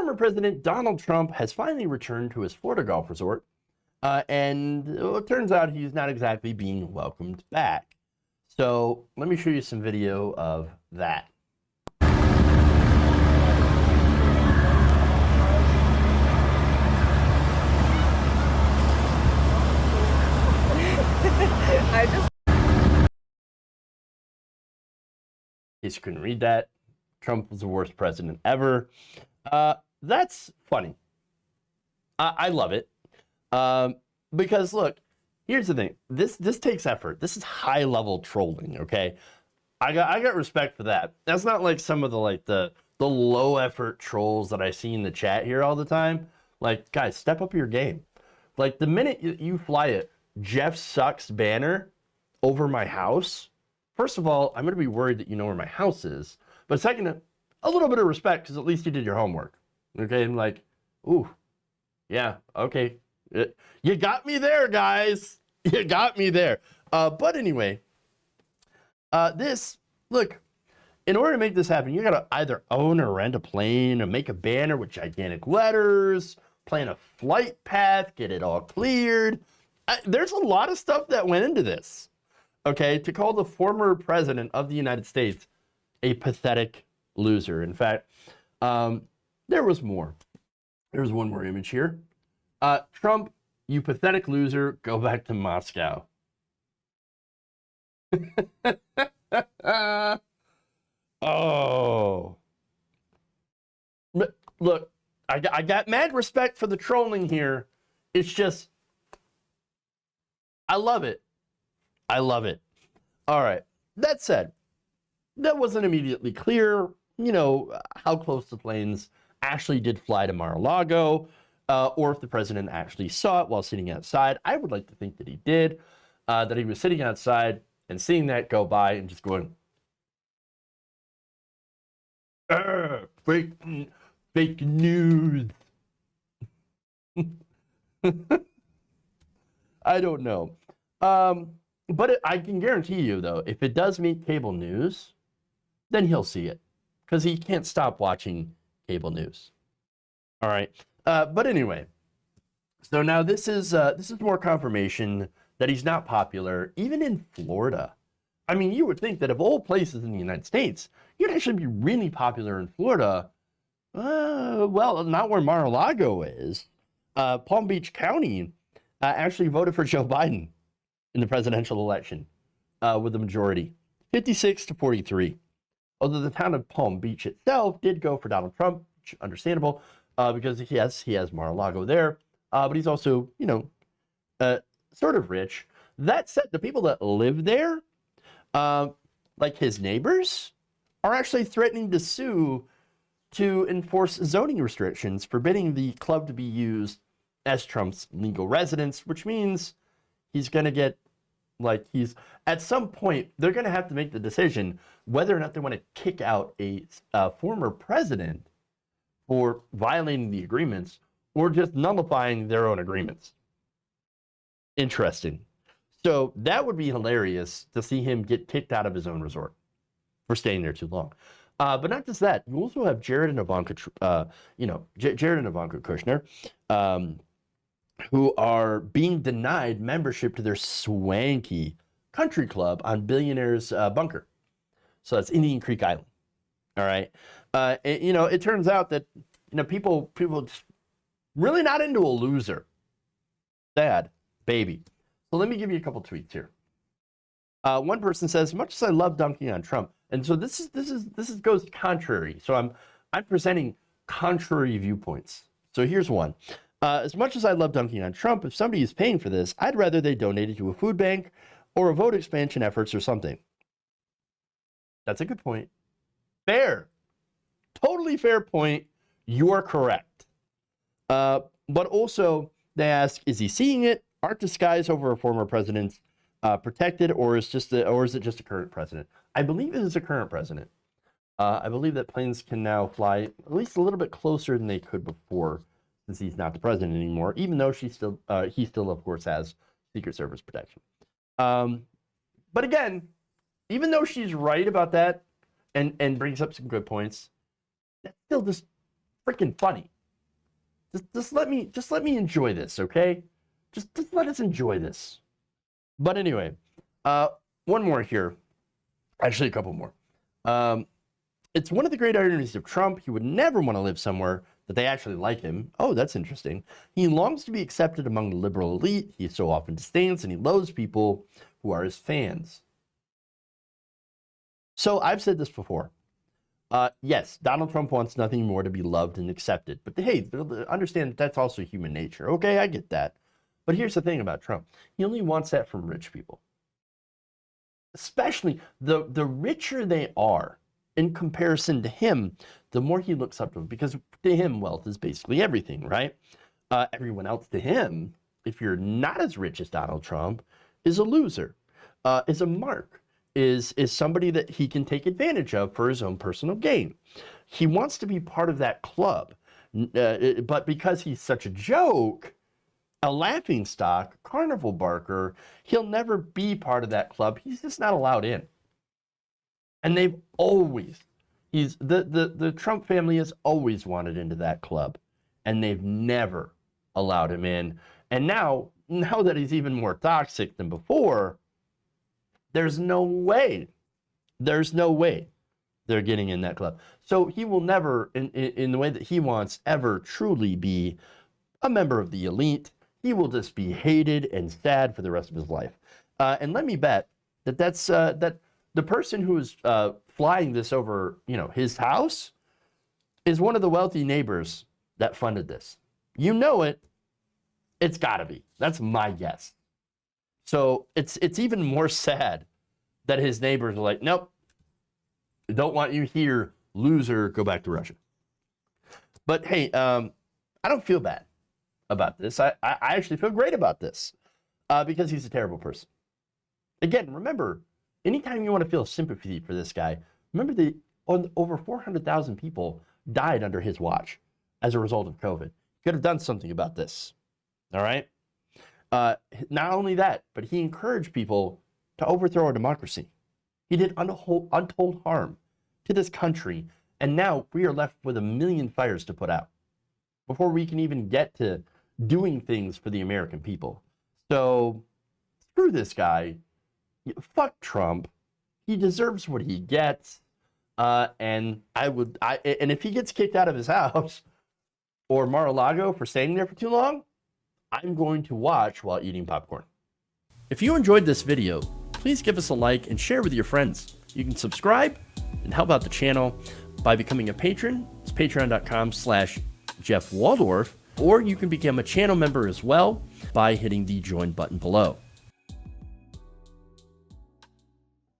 Former President Donald Trump has finally returned to his Florida golf resort, and it turns out he's not exactly being welcomed back. So let me show you some video of that. In case you couldn't read that, Trump was the worst president ever. That's funny. I love it. Because look, here's the thing. This takes effort. This is high level trolling, okay? I got respect for that. That's not like some of the low effort trolls that I see in the chat here all the time. Like, guys, step up your game. Like, the minute you fly a Jeff Sucks banner over my house, first of all, I'm going to be worried that you know where my house is. But second, a little bit of respect, because at least you did your homework. Okay, I'm like, ooh, yeah, okay. You got me there, guys. You got me there. But anyway, look, in order to make this happen, you got to either own or rent a plane or make a banner with gigantic letters, plan a flight path, get it all cleared. There's a lot of stuff that went into this. Okay, to call the former president of the United States a pathetic loser. In fact, there was more. There's one more image here. Trump, you pathetic loser, go back to Moscow. Oh. Look, I got mad respect for the trolling here. It's just, I love it. I love it. All right. That said, that wasn't immediately clear, you know, how close the planes actually did fly to Mar-a-Lago, or if the president actually saw it while sitting outside. I would like to think that he did, that he was sitting outside and seeing that go by and just going, fake news. I don't know. But I can guarantee you, though, if it does meet cable news, then he'll see it, because he can't stop watching cable news. All right. But anyway, so now this is more confirmation that he's not popular, even in Florida. I mean, you would think that of all places in the United States, you'd actually be really popular in Florida. Well, not where Mar-a-Lago is. Palm Beach County actually voted for Joe Biden in the presidential election with a majority, 56-43. Although the town of Palm Beach itself did go for Donald Trump, which is understandable, because he has Mar-a-Lago there, but he's also, you know, sort of rich. That said, the people that live there, like his neighbors, are actually threatening to sue to enforce zoning restrictions, forbidding the club to be used as Trump's legal residence, which means he's going to get, like, at some point, they're going to have to make the decision whether or not they want to kick out a former president for violating the agreements or just nullifying their own agreements. Interesting. So that would be hilarious to see him get kicked out of his own resort for staying there too long. But not just that, you also have Jared and Ivanka, Jared and Ivanka Kushner, who are being denied membership to their swanky country club on Billionaire's Bunker. So that's Indian Creek Island. All right. It turns out that, people just really not into a loser. Sad baby. So let me give you a couple tweets here. One person says, much as I love dunking on Trump, and so this goes contrary. So I'm presenting contrary viewpoints. So here's one. As much as I love dunking on Trump, if somebody is paying for this, I'd rather they donate it to a food bank or a vote expansion efforts or something. That's a good point. Fair. Totally fair point. You are correct. But also, they ask, is he seeing it? Aren't the skies over a former president protected, or is it just a current president? I believe it is a current president. I believe that planes can now fly at least a little bit closer than they could before, since he's not the president anymore, even though he still, of course, has Secret Service protection. But again, even though she's right about that and brings up some good points, that's still just freaking funny. Just let me enjoy this, okay? Just let us enjoy this. But anyway, one more here. Actually, a couple more. It's one of the great ironies of Trump. He would never want to live somewhere that they actually like him. Oh, that's interesting. He longs to be accepted among the liberal elite he so often disdains, and he loathes people who are his fans. So I've said this before. Yes, Donald Trump wants nothing more to be loved and accepted. But hey, understand that that's also human nature. Okay, I get that. But here's the thing about Trump. He only wants that from rich people. Especially the richer they are in comparison to him, the more he looks up to them. Because to him, wealth is basically everything, right? Everyone else to him, if you're not as rich as Donald Trump, is a loser, is a mark. Is somebody that he can take advantage of for his own personal gain. He wants to be part of that club, but because he's such a joke, a laughingstock, carnival barker, he'll never be part of that club. He's just not allowed in. And they've always, the Trump family has always wanted into that club, and they've never allowed him in. And now that he's even more toxic than before, there's no way they're getting in that club. So he will never, in the way that he wants, ever truly be a member of the elite. He will just be hated and sad for the rest of his life. And let me bet that that the person who is flying this over, his house, is one of the wealthy neighbors that funded this. You know it. It's got to be. That's my guess. So it's even more sad that his neighbors are like, nope, don't want you here, loser, go back to Russia. But hey, I don't feel bad about this. I actually feel great about this because he's a terrible person. Again, remember, anytime you want to feel sympathy for this guy, remember that over 400,000 people died under his watch as a result of COVID. He could have done something about this. All right? Not only that, but he encouraged people to overthrow our democracy. He did untold harm to this country, and now we are left with 1 million fires to put out before we can even get to doing things for the American people. So screw this guy. Fuck Trump. He deserves what he gets. And if he gets kicked out of his house or Mar-a-Lago for staying there for too long, I'm going to watch while eating popcorn. If you enjoyed this video, please give us a like and share with your friends. You can subscribe and help out the channel by becoming a patron. It's patreon.com/Jeff Waldorf, or you can become a channel member as well by hitting the join button below.